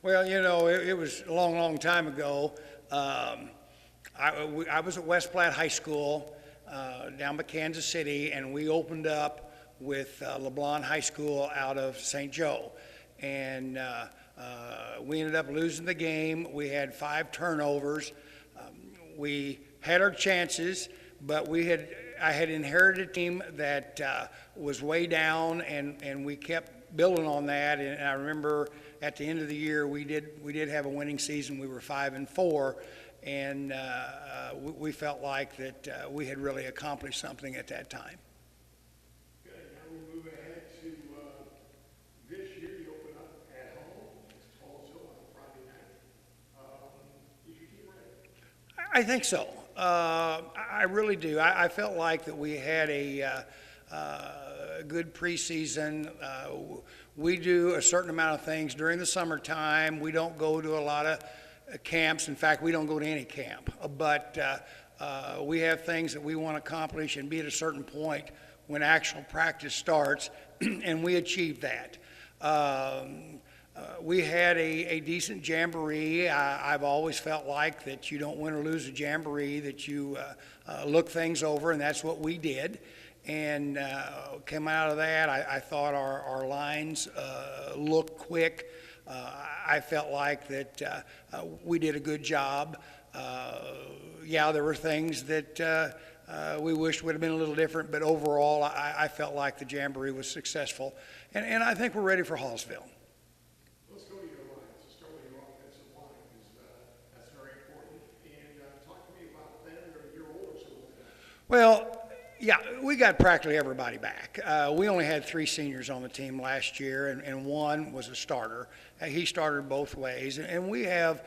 Well, it was a long, long time ago. Um, I was at West Platte High School down by Kansas City, and we opened up with LeBlond High School out of St. Joe. And we ended up losing the game. We had 5 turnovers. We had our chances, but I had inherited a team that was way down, and we kept building on that. And I remember at the end of the year, we did have a winning season. We were 5-4, and we felt like that we had really accomplished something at that time. Okay, now we move ahead to this year. You open up at home. It's also on Friday night. Is your team ready? I think so. I really do. I felt like that we had a good preseason. We do a certain amount of things during the summertime. We don't go to a lot of camps. In fact, we don't go to any camp. But we have things that we want to accomplish and be at a certain point when actual practice starts, and we achieved that. We had a decent jamboree. I've always felt like that you don't win or lose a jamboree, that you look things over, and that's what we did. And came out of that, I thought our lines looked quick. I felt like that we did a good job. Yeah, there were things that we wished would have been a little different, but overall, I felt like the jamboree was successful. And I think we're ready for Hallsville. Let's go to your lines. Let's start with your offensive line, because that's very important. And talk to me about them. They're a year older, so Well, yeah, we got practically everybody back. We only had 3 seniors on the team last year, and one was a starter. He started both ways, and we have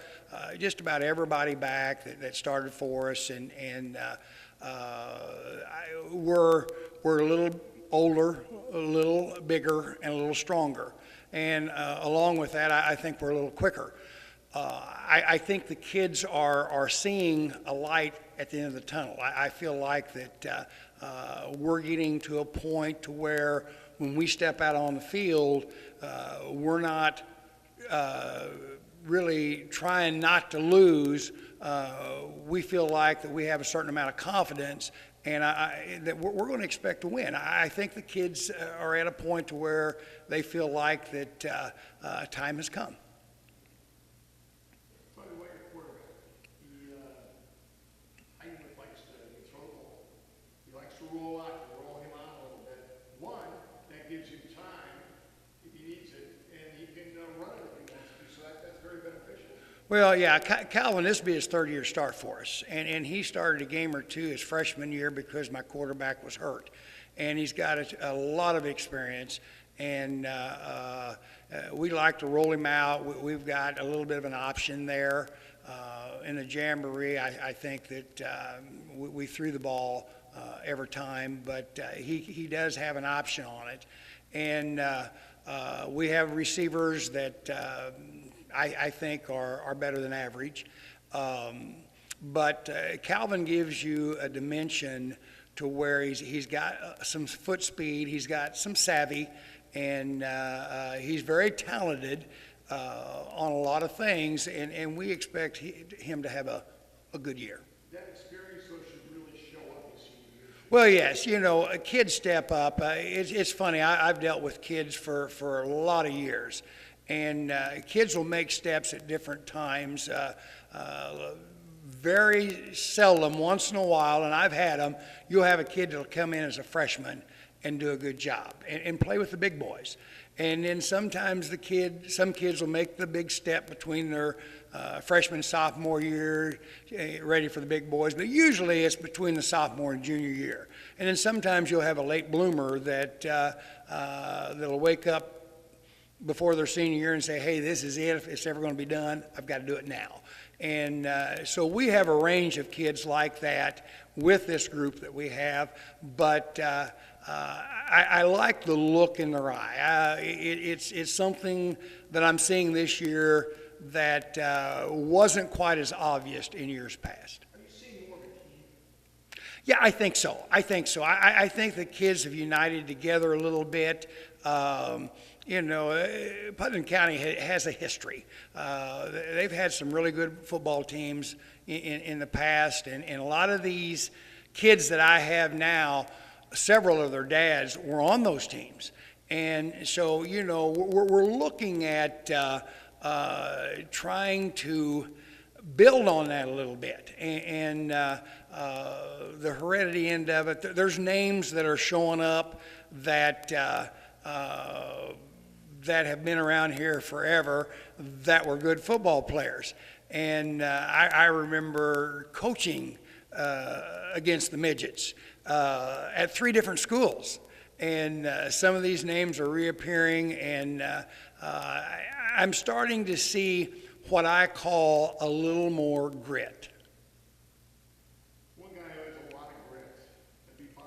just about everybody back that started for us, and we're a little older, a little bigger, and a little stronger. And along with that, I think we're a little quicker. I think the kids are seeing a light at the end of the tunnel. I feel like that we're getting to a point to where when we step out on the field, we're not really trying not to lose. We feel like that we have a certain amount of confidence, and that we're going to expect to win. I think the kids are at a point to where they feel like that time has come. by the way, your quarterback, he likes to throw the ball. He likes to roll out, roll him out a little bit. One, that gives him time if he needs it, and he can run it if he wants to, so that's very beneficial. Well, yeah, Calvin, this will be his 3rd-year start for us. And he started a game or two his freshman year because my quarterback was hurt. And he's got a lot of experience. And we like to roll him out. We've got a little bit of an option there. In the jamboree, I think that we threw the ball every time. But he does have an option on it. And we have receivers that I think are better than average. But Calvin gives you a dimension to where he's got some foot speed, he's got some savvy, and he's very talented on a lot of things, and we expect him to have a good year. That experience, though, should really show up this year. Well, yes, kids step up. It's funny, I've dealt with kids for a lot of years. And kids will make steps at different times. Very seldom, once in a while, and I've had them, you'll have a kid that'll come in as a freshman and do a good job and play with the big boys. And then sometimes some kids will make the big step between their freshman and sophomore year, ready for the big boys. But usually it's between the sophomore and junior year. And then sometimes you'll have a late bloomer that'll wake up before their senior year and say, hey, this is it. If it's ever going to be done, I've got to do it now. And so we have a range of kids like that with this group that we have. But I like the look in their eye. It's something that I'm seeing this year that wasn't quite as obvious in years past. Are you seeing more of a team? Yeah, I think so. I think the kids have united together a little bit. Putnam County has a history. They've had some really good football teams in the past, and a lot of these kids that I have now, several of their dads were on those teams. And so, we're looking at trying to build on that a little bit. And the heredity end of it, there's names that are showing up that have been around here forever that were good football players. And I remember coaching against the midgets at 3 different schools. And some of these names are reappearing, and I'm starting to see what I call a little more grit. One guy who has a lot of grit, that'd be fine.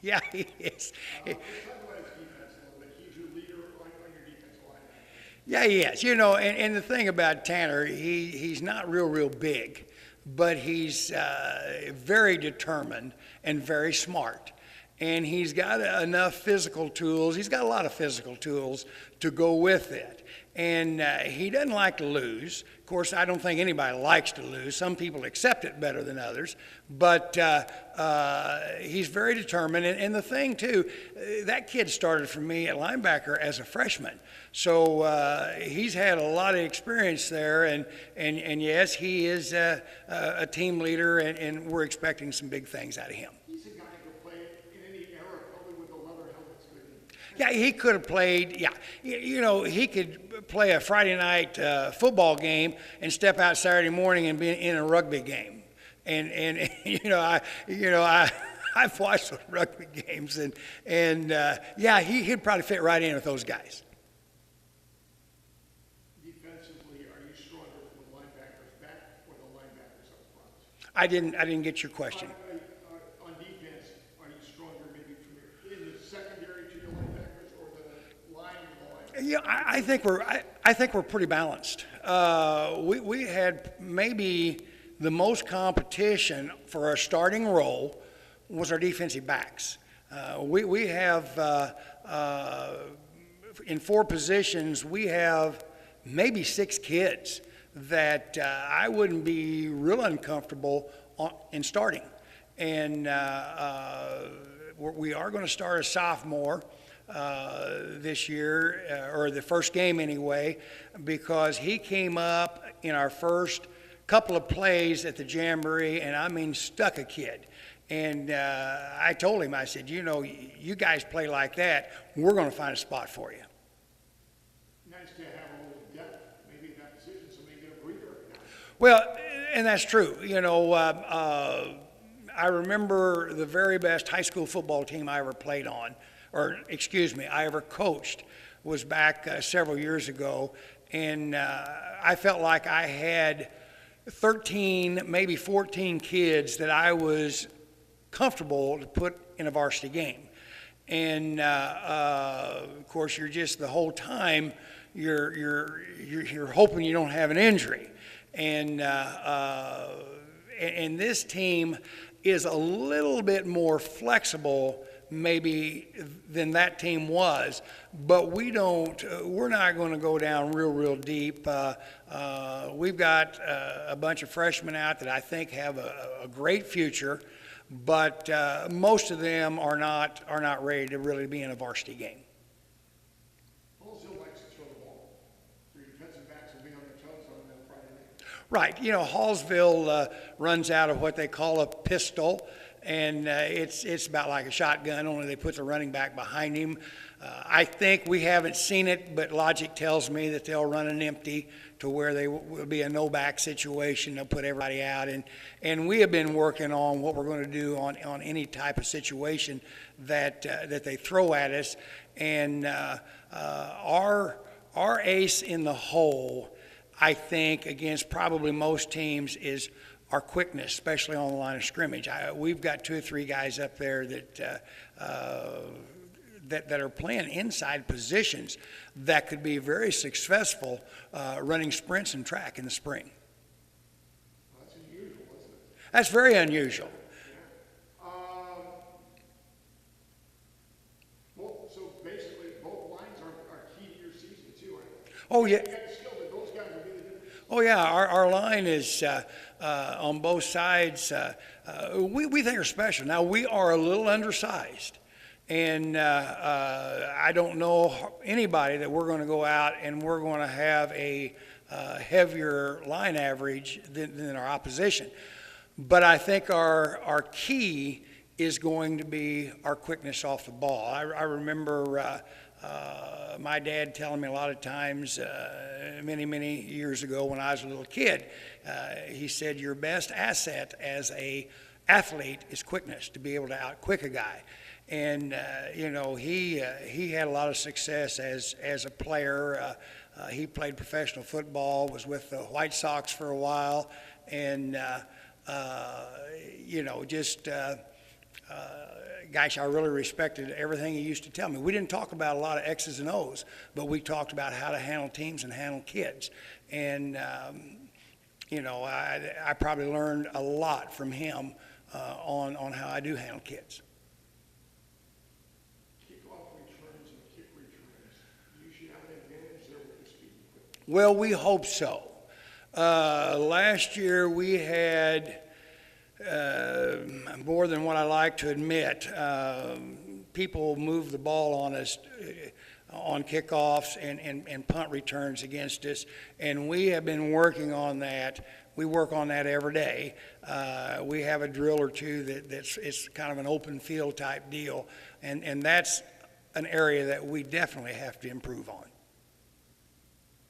Yeah, he is. Let's talk about his defense a little bit. He's your leader on your defensive line. Yeah, he is. And the thing about Tanner, he's not real big, but he's very determined and very smart. And he's got enough physical tools. He's got a lot of physical tools to go with it. And he doesn't like to lose. Of course, I don't think anybody likes to lose. Some people accept it better than others. But he's very determined. And the thing, too, that kid started for me at linebacker as a freshman. So he's had a lot of experience there. And yes, he is a team leader, and we're expecting some big things out of him. He's a guy who could play in any era, probably with the leather helmets, couldn't he? Yeah, he could have played. Yeah, he could play a Friday night football game and step out Saturday morning and be in a rugby game. And I've watched those rugby games, and yeah, he'd probably fit right in with those guys. Defensively, are you stronger with linebackers back or the linebackers up front? I didn't get your question. On defense, are you stronger maybe in the secondary to your linebackers or the line to the linebackers? Yeah, I think we're pretty balanced. We had maybe the most competition for our starting role was our defensive backs. We have in 4 positions we have maybe 6 kids that I wouldn't be real uncomfortable in starting. And we are going to start a sophomore this year, or the first game anyway, because he came up in our first couple of plays at the Jamboree, and I mean stuck a kid. And I told him, I said, you guys play like that, we're going to find a spot for you. Nice to have a little depth, maybe in that position, so maybe get a breather. Well, and that's true. I remember the very best high school football team I ever played on, I ever coached, was back several years ago. And I felt like I had 13, maybe 14 kids that I was comfortable to put in a varsity game. And of course, you're just the whole time you're hoping you don't have an injury. And this team is a little bit more flexible maybe than that team was, but we're not going to go down real deep. We've got a bunch of freshmen out that I think have a great future, but most of them are not ready to really be in a varsity game. Hallsville likes to throw the ball. So your defensive backs will be on their toes on Friday night. Right. Hallsville runs out of what they call a pistol, and it's about like a shotgun, only they put the running back behind him. I think we haven't seen it, but logic tells me that they'll run an empty to where they will be a no-back situation. They'll put everybody out. And we have been working on what we're going to do on any type of situation that they throw at us. And our ace in the hole, I think, against probably most teams is our quickness, especially on the line of scrimmage. We've got 2 or 3 guys up there that are playing inside positions that could be very successful running sprints and track in the spring. Well, that's unusual, isn't it? That's very unusual. So basically, both lines are Oh, yeah. You got the skill, but those guys will be the difference. Oh, yeah, our line is on both sides, we think are special. Now, we are a little undersized, and I don't know anybody that we're going to go out and we're going to have a heavier line average than our opposition. But I think our key is going to be our quickness off the ball. I remember my dad telling me a lot of times many years ago when I was a little kid, he said your best asset as a athlete is quickness, to be able to outquick a guy. And you know, he had a lot of success as a player. He played professional football, was with the White Sox for a while, and you know, just gosh, I really respected everything he used to tell me. We didn't talk about a lot of X's and O's, but we talked about how to handle teams and handle kids. And, you know, I probably learned a lot from him on how I do handle kids. Kickoff returns and kick returns. You should have an advantage there with the speed and quickness. Well, we hope so. Last year we had more than what I like to admit. People moved the ball on us on kickoffs and punt returns against us, and we have been working on that. We work on that every day. We have a drill or two it's kind of an open field type deal, and that's an area that we definitely have to improve on.